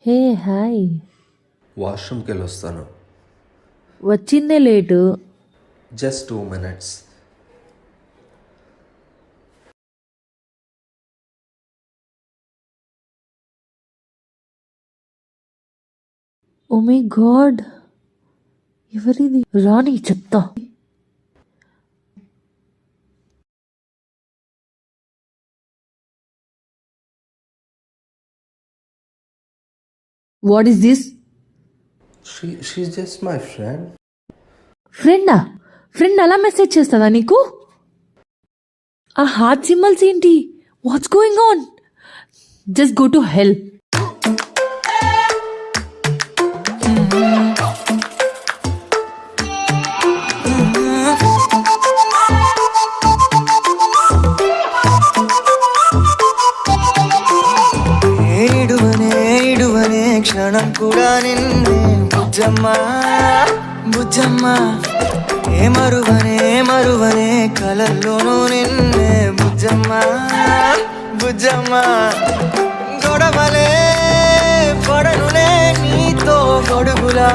Hey hi. వాష్రూమ్కి వెళ్ళొస్తాను. వచ్చిందే late. Just 2 minutes. Oh my God, ఎవరిది? రాని చెప్తా. What is this? She's just my friend. ఫ్రెండా? ఫ్రెండ్ అలా మెసేజ్ చేస్తుందా నీకు? ఆ హార్ట్ సింబల్స్ ఏంటి? What's going on? Just go to hell. ఏడువనే క్షణం కూడా నిన్నే బుజ్జమ్మా బుజ్జమ్మా, ఏ మరువనే కలల్లోనూ నిన్నే బుజ్జమ్మా బుజ్జమ్మా. గొడవలే పడనులే నీతో గొడుగులా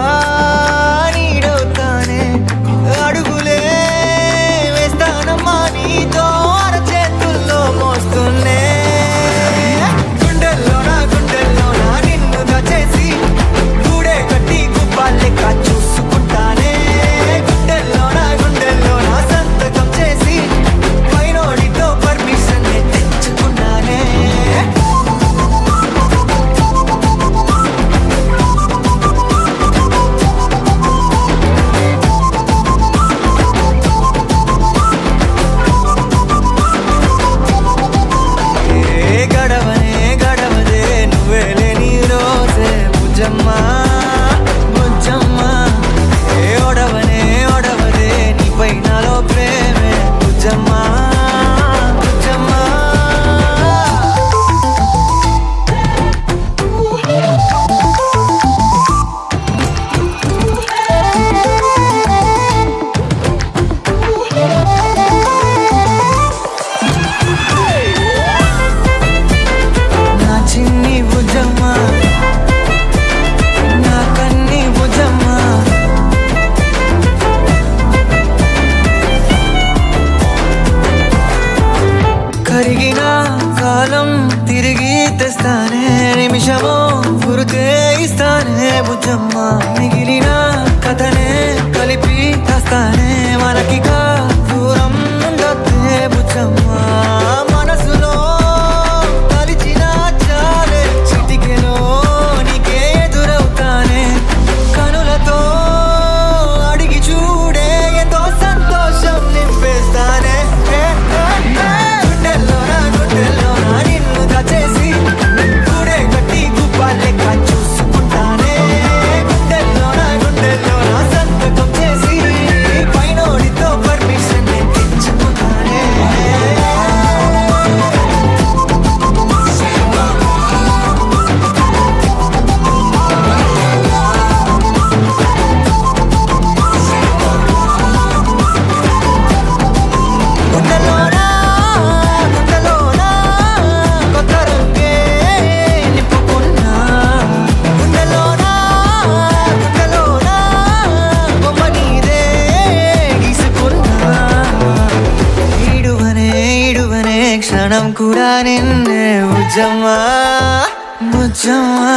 నీడవుతానే, అడుగులే వేస్తానమ్మా నీతో అరచేతుల్లో మోస్తున్నే. కరిగిన కాలం తిరిగి తెస్తానే, నిమిషమో గురుతే ఇస్తానే బుజ్జమ్మ. మిగిలిన కథనే కలిపి తెస్తానే, మనకిగా దూరం ఉండొద్దే బుజ్జమ్మ. మనసులో కలిచిన చాలే చిటికెలో నీకే ఎదురవుతానే, కనులతో అడిగి చూడే ఎంతో సంతోషం నింపేస్తానే. క్షణం కూడా నిన్నే బుజ్జమ్మా బుజ్జమ్మా.